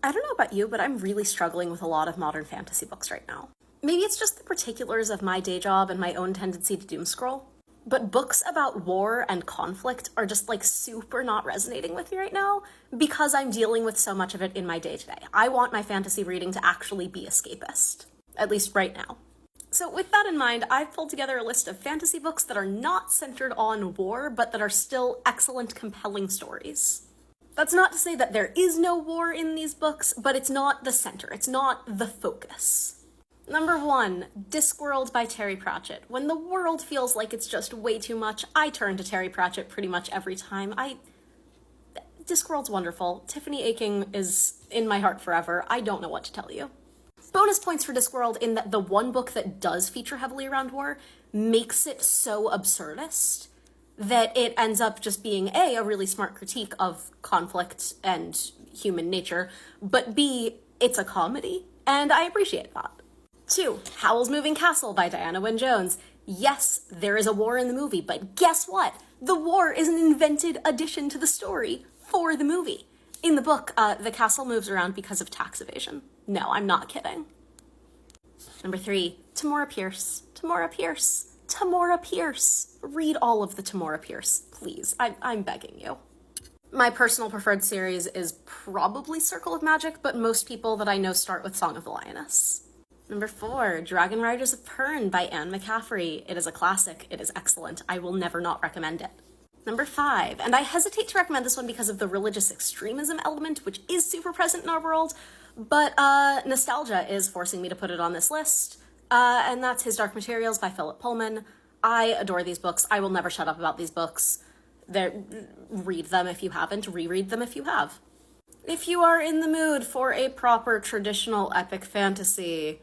I don't know about you, but I'm really struggling with a lot of modern fantasy books right now. Maybe it's just the particulars of my day job and my own tendency to doom scroll, but books about war and conflict are just like super not resonating with me right now because I'm dealing with so much of it in my day-to-day. I want my fantasy reading to actually be escapist, at least right now. So with that in mind, I've pulled together a list of fantasy books that are not centered on war, but that are still excellent, compelling stories. That's not to say that there is no war in these books, but it's not the center, it's not the focus. Number 1, Discworld by Terry Pratchett. When the world feels like it's just way too much, I turn to Terry Pratchett pretty much every time. Discworld's wonderful. Tiffany Aching is in my heart forever. I don't know what to tell you. Bonus points for Discworld in that the one book that does feature heavily around war makes it so absurdist that it ends up just being a really smart critique of conflict and human nature, but B, it's a comedy, and I appreciate that. 2, Howl's Moving Castle by Diana Wynne Jones. Yes, there is a war in the movie, but guess what? The war is an invented addition to the story for the movie. In the book, the castle moves around because of tax evasion. No, I'm not kidding. Number 3, Tamora Pierce. Tamora Pierce. Tamora Pierce. Read all of the Tamora Pierce, please. I'm begging you. My personal preferred series is probably Circle of Magic, but most people that I know start with Song of the Lioness. Number 4, Dragon Riders of Pern by Anne McCaffrey. It is a classic. It is excellent. I will never not recommend it. Number 5, and I hesitate to recommend this one because of the religious extremism element, which is super present in our world, but nostalgia is forcing me to put it on this list, and that's His Dark Materials by Philip Pullman. I adore these books. I will never shut up about these books. Read them if you haven't, reread them if you have. If you are in the mood for a proper traditional epic fantasy,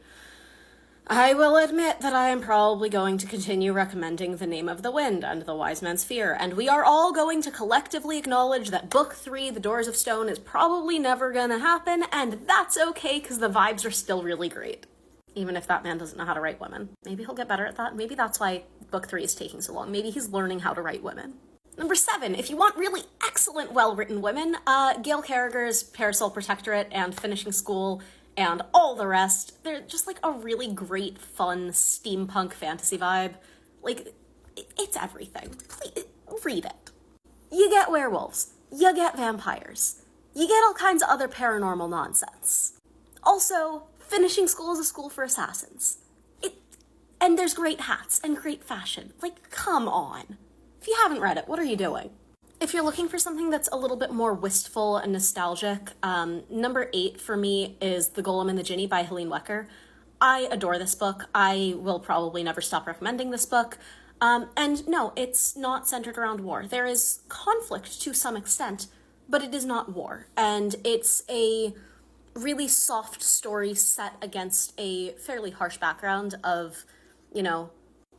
I will admit that I am probably going to continue recommending The Name of the Wind and The Wise Man's Fear, and we are all going to collectively acknowledge that Book 3, The Doors of Stone, is probably never gonna happen, and that's okay because the vibes are still really great. Even if that man doesn't know how to write women. Maybe he'll get better at that. Maybe that's why Book 3 is taking so long. Maybe he's learning how to write women. Number 7, if you want really excellent, well-written women, Gail Carriger's Parasol Protectorate and Finishing School and all the rest, they're just like a really great, fun, steampunk fantasy vibe. Like, it's everything. Please, read it. You get werewolves. You get vampires. You get all kinds of other paranormal nonsense. Also, Finishing School is a school for assassins. And there's great hats and great fashion. Like, come on. If you haven't read it, what are you doing? If you're looking for something that's a little bit more wistful and nostalgic, number 8 for me is The Golem and the Jinni by Helene Wecker. I adore this book. I will probably never stop recommending this book. And no, it's not centered around war. There is conflict to some extent, but it is not war. And it's a really soft story set against a fairly harsh background of,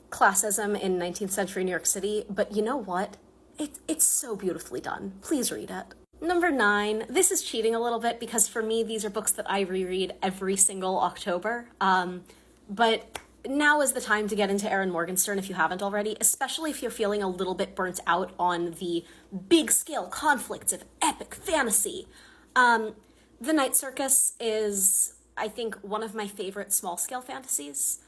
classism in 19th century New York City. But you know what? It's so beautifully done. Please read it. Number 9, this is cheating a little bit because for me, these are books that I reread every single October. But now is the time to get into Erin Morgenstern if you haven't already, especially if you're feeling a little bit burnt out on the big scale conflicts of epic fantasy. The Night Circus is, I think, one of my favorite small scale fantasies.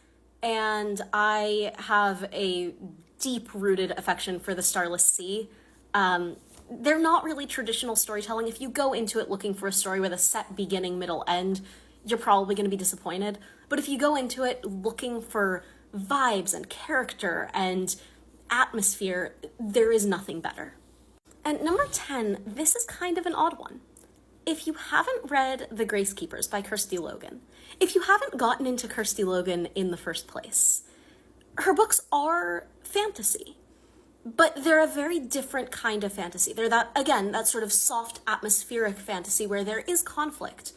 And I have a deep-rooted affection for The Starless Sea. They're not really traditional storytelling. If you go into it looking for a story with a set beginning, middle, end, you're probably going to be disappointed. But if you go into it looking for vibes and character and atmosphere, there is nothing better. And number 10, this is kind of an odd one. If you haven't read The Gracekeepers by Kirsty Logan, if you haven't gotten into Kirsty Logan in the first place, her books are fantasy, but they're a very different kind of fantasy. They're that sort of soft, atmospheric fantasy where there is conflict,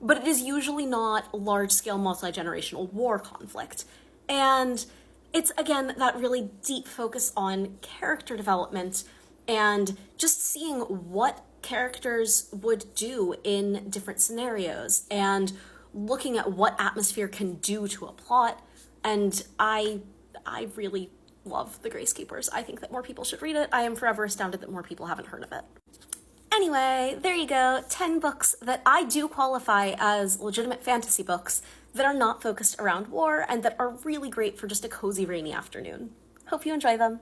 but it is usually not large-scale, multi-generational war conflict. And it's, again, that really deep focus on character development and just seeing what characters would do in different scenarios and looking at what atmosphere can do to a plot. And I really love The Gracekeepers. I think that more people should read it. I am forever astounded that more people haven't heard of it. Anyway, there you go. 10 books that I do qualify as legitimate fantasy books that are not focused around war and that are really great for just a cozy rainy afternoon. Hope you enjoy them.